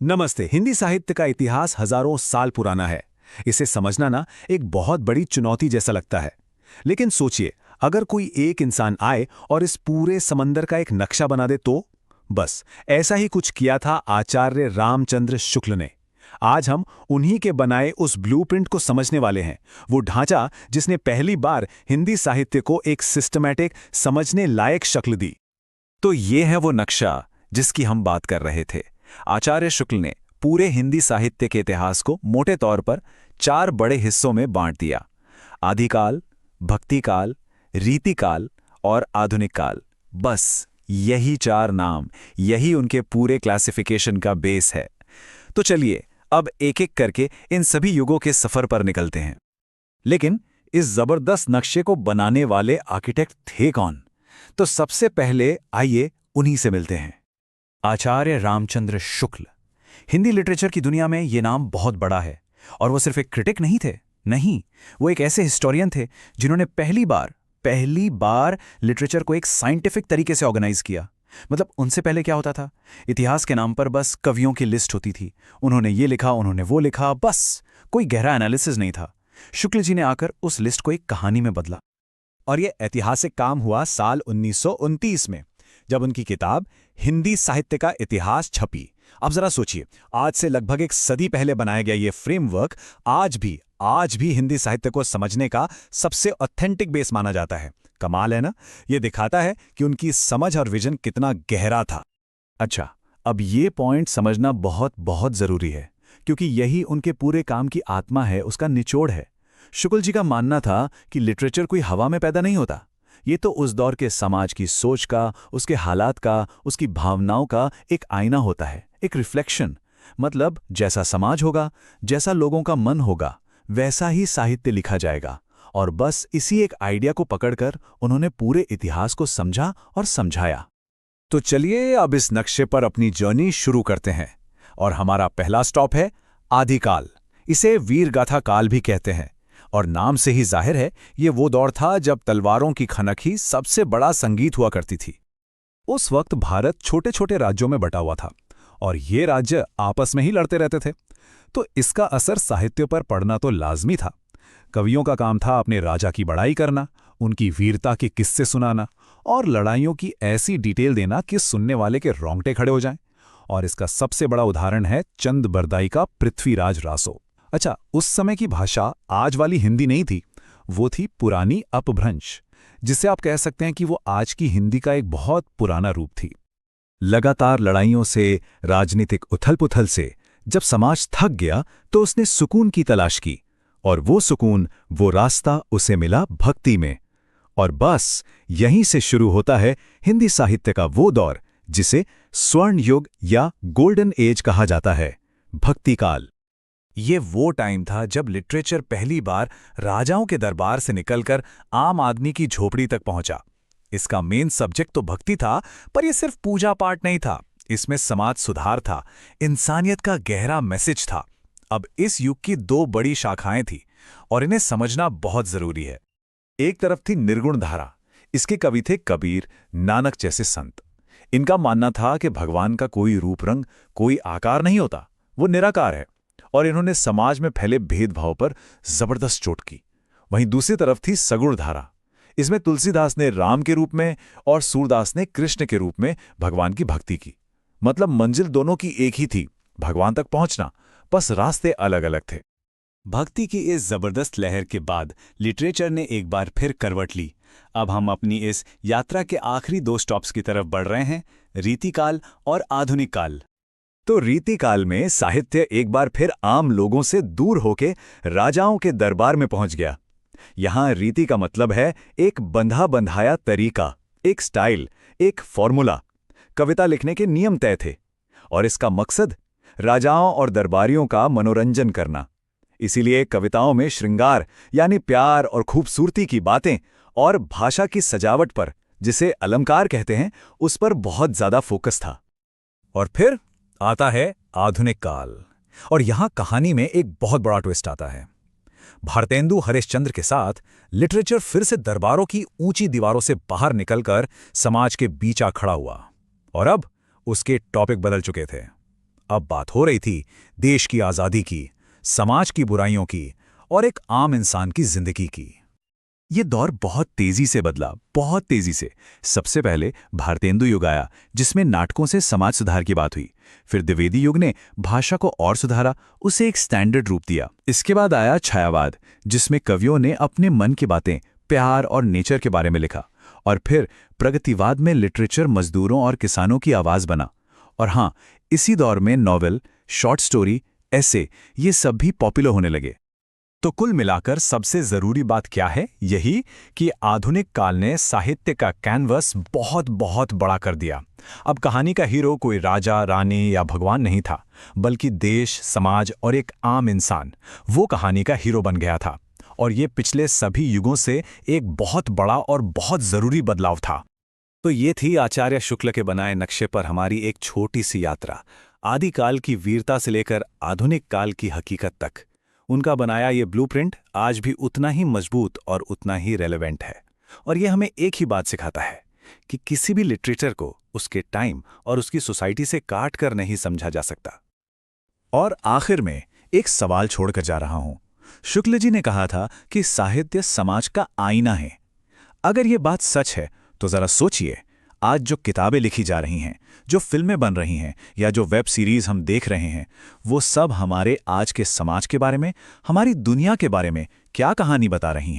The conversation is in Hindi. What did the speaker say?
नमस्ते। हिंदी साहित्य का इतिहास हजारों साल पुराना है। इसे समझना ना एक बहुत बड़ी चुनौती जैसा लगता है। लेकिन सोचिए, अगर कोई एक इंसान आए और इस पूरे समंदर का एक नक्शा बना दे तो? बस ऐसा ही कुछ किया था आचार्य रामचंद्र शुक्ल ने। आज हम उन्हीं के बनाए उस ब्लूप्रिंट को समझने वाले हैं। वो ढांचा जिसने पहली बार हिंदी साहित्य को एक सिस्टमैटिक, समझने लायक शक्ल दी। तो ये है वो नक्शा जिसकी हम बात कर रहे थे। आचार्य शुक्ल ने पूरे हिंदी साहित्य के इतिहास को मोटे तौर पर 4 बड़े हिस्सों में बांट दिया। आदिकाल, भक्तिकाल, रीतिकाल और आधुनिक काल। बस यही 4 नाम, यही उनके पूरे क्लासिफिकेशन का बेस है। तो चलिए अब एक एक करके इन सभी युगों के सफर पर निकलते हैं। लेकिन इस जबरदस्त नक्शे को बनाने वाले आर्किटेक्ट थे कौन? तो सबसे पहले आइए उन्हीं से मिलते हैं। आचार्य रामचंद्र शुक्ल। हिंदी लिटरेचर की दुनिया में ये नाम बहुत बड़ा है। और वो सिर्फ एक क्रिटिक नहीं थे। नहीं, वो एक ऐसे हिस्टोरियन थे जिन्होंने पहली बार लिटरेचर को एक साइंटिफिक तरीके से ऑर्गेनाइज किया। मतलब उनसे पहले क्या होता था? इतिहास के नाम पर बस कवियों की लिस्ट होती थी। उन्होंने ये लिखा, उन्होंने वो लिखा, बस कोई गहरा एनालिसिस नहीं था। शुक्ल जी ने आकर उस लिस्ट को एक कहानी में बदला। और ये ऐतिहासिक काम हुआ साल 1929 में, जब उनकी किताब हिंदी साहित्य का इतिहास छपी। अब जरा सोचिए, आज से लगभग एक सदी पहले बनाया गया ये फ्रेमवर्क आज भी हिंदी साहित्य को समझने का सबसे ऑथेंटिक बेस माना जाता है। कमाल है ना? ये दिखाता है कि उनकी समझ और विजन कितना गहरा था। अच्छा, अब ये पॉइंट समझना बहुत बहुत जरूरी है, क्योंकि यही उनके पूरे काम की आत्मा है, उसका निचोड़ है। शुक्ल जी का मानना था कि लिटरेचर कोई हवा में पैदा नहीं होता। ये तो उस दौर के समाज की सोच का, उसके हालात का, उसकी भावनाओं का एक आईना होता है, एक रिफ्लेक्शन। मतलब जैसा समाज होगा, जैसा लोगों का मन होगा, वैसा ही साहित्य लिखा जाएगा। और बस इसी एक आइडिया को पकड़कर उन्होंने पूरे इतिहास को समझा और समझाया। तो चलिए अब इस नक्शे पर अपनी जर्नी शुरू करते हैं। और हमारा पहला स्टॉप है आदिकाल। इसे वीरगाथा काल भी कहते हैं। और नाम से ही जाहिर है, ये वो दौर था जब तलवारों की खनक ही सबसे बड़ा संगीत हुआ करती थी। उस वक्त भारत छोटे छोटे राज्यों में बटा हुआ था और ये राज्य आपस में ही लड़ते रहते थे। तो इसका असर साहित्य पर पड़ना तो लाजमी था। कवियों का काम था अपने राजा की बड़ाई करना, उनकी वीरता के किस्से सुनाना और लड़ाइयों की ऐसी डिटेल देना कि सुनने वाले के रोंगटे खड़े हो जाएं। और इसका सबसे बड़ा उदाहरण है चंद बरदाई का पृथ्वीराज रासो। अच्छा, उस समय की भाषा आज वाली हिंदी नहीं थी, वो थी पुरानी अपभ्रंश, जिसे आप कह सकते हैं कि वो आज की हिंदी का एक बहुत पुराना रूप थी। लगातार लड़ाइयों से, राजनीतिक उथल-पुथल से जब समाज थक गया तो उसने सुकून की तलाश की। और वो सुकून, वो रास्ता उसे मिला भक्ति में। और बस यहीं से शुरू होता है हिंदी साहित्य का वो दौर जिसे स्वर्ण युग या गोल्डन एज कहा जाता है, भक्ति काल। ये वो टाइम था जब लिटरेचर पहली बार राजाओं के दरबार से निकलकर आम आदमी की झोपड़ी तक पहुंचा। इसका मेन सब्जेक्ट तो भक्ति था, पर यह सिर्फ पूजा पाठ नहीं था। इसमें समाज सुधार था, इंसानियत का गहरा मैसेज था। अब इस युग की 2 बड़ी शाखाएं थी और इन्हें समझना बहुत जरूरी है। एक तरफ थी निर्गुण धारा। इसके कवि थे कबीर, नानक जैसे संत। इनका मानना था कि भगवान का कोई रूप रंग, कोई आकार नहीं होता, वो निराकार है। और इन्होंने समाज में फैले भेदभाव पर जबरदस्त चोट की। वहीं दूसरी तरफ थी सगुण धारा। इसमें तुलसीदास ने राम के रूप में और सूरदास ने कृष्ण के रूप में भगवान की भक्ति की। मतलब मंजिल दोनों की एक ही थी, भगवान तक पहुंचना, बस रास्ते अलग अलग थे। भक्ति की इस जबरदस्त लहर के बाद लिटरेचर ने एक बार फिर करवट ली। अब हम अपनी इस यात्रा के आखिरी 2 स्टॉप्स की तरफ बढ़ रहे हैं, रीतिकाल और आधुनिक काल। तो रीतिकाल में साहित्य एक बार फिर आम लोगों से दूर होके राजाओं के दरबार में पहुंच गया। यहां रीति का मतलब है एक बंधा बंधाया तरीका, एक स्टाइल, एक फॉर्मूला। कविता लिखने के नियम तय थे और इसका मकसद राजाओं और दरबारियों का मनोरंजन करना। इसीलिए कविताओं में श्रृंगार यानी प्यार और खूबसूरती की बातें और भाषा की सजावट पर, जिसे अलंकार कहते हैं, उस पर बहुत ज्यादा फोकस था। और फिर आता है आधुनिक काल। और यहां कहानी में एक बहुत बड़ा ट्विस्ट आता है। भारतेंदु हरिश्चंद्र के साथ लिटरेचर फिर से दरबारों की ऊंची दीवारों से बाहर निकलकर समाज के बीच आ खड़ा हुआ। और अब उसके टॉपिक बदल चुके थे। अब बात हो रही थी देश की आज़ादी की, समाज की बुराइयों की और एक आम इंसान की जिंदगी की। ये दौर बहुत तेजी से बदला, बहुत तेजी से। सबसे पहले भारतेंदु युग आया, जिसमें नाटकों से समाज सुधार की बात हुई। फिर द्विवेदी युग ने भाषा को और सुधारा, उसे एक स्टैंडर्ड रूप दिया। इसके बाद आया छायावाद, जिसमें कवियों ने अपने मन की बातें, प्यार और नेचर के बारे में लिखा। और फिर प्रगतिवाद में लिटरेचर मजदूरों और किसानों की आवाज बना। और हाँ, इसी दौर में नॉवेल, शॉर्ट स्टोरी, ऐसे ये सब भी पॉपुलर होने लगे। तो कुल मिलाकर सबसे जरूरी बात क्या है? यही कि आधुनिक काल ने साहित्य का कैनवस बहुत बहुत बड़ा कर दिया। अब कहानी का हीरो कोई राजा, रानी या भगवान नहीं था, बल्कि देश, समाज और एक आम इंसान वो कहानी का हीरो बन गया था। और ये पिछले सभी युगों से एक बहुत बड़ा और बहुत जरूरी बदलाव था। तो ये थी आचार्य शुक्ल के बनाए नक्शे पर हमारी एक छोटी सी यात्रा, आदिकाल की वीरता से लेकर आधुनिक काल की हकीकत तक। उनका बनाया ये ब्लूप्रिंट आज भी उतना ही मजबूत और उतना ही रेलेवेंट है। और ये हमें एक ही बात सिखाता है कि किसी भी लिटरेचर को उसके टाइम और उसकी सोसाइटी से काट कर नहीं समझा जा सकता। और आखिर में एक सवाल छोड़कर जा रहा हूं। शुक्ल जी ने कहा था कि साहित्य समाज का आईना है। अगर ये बात सच है तो जरा सोचिए, आज जो किताबें लिखी जा रही हैं, जो फिल्में बन रही हैं या जो वेब सीरीज हम देख रहे हैं, वो सब हमारे आज के समाज के बारे में, हमारी दुनिया के बारे में क्या कहानी बता रही हैं?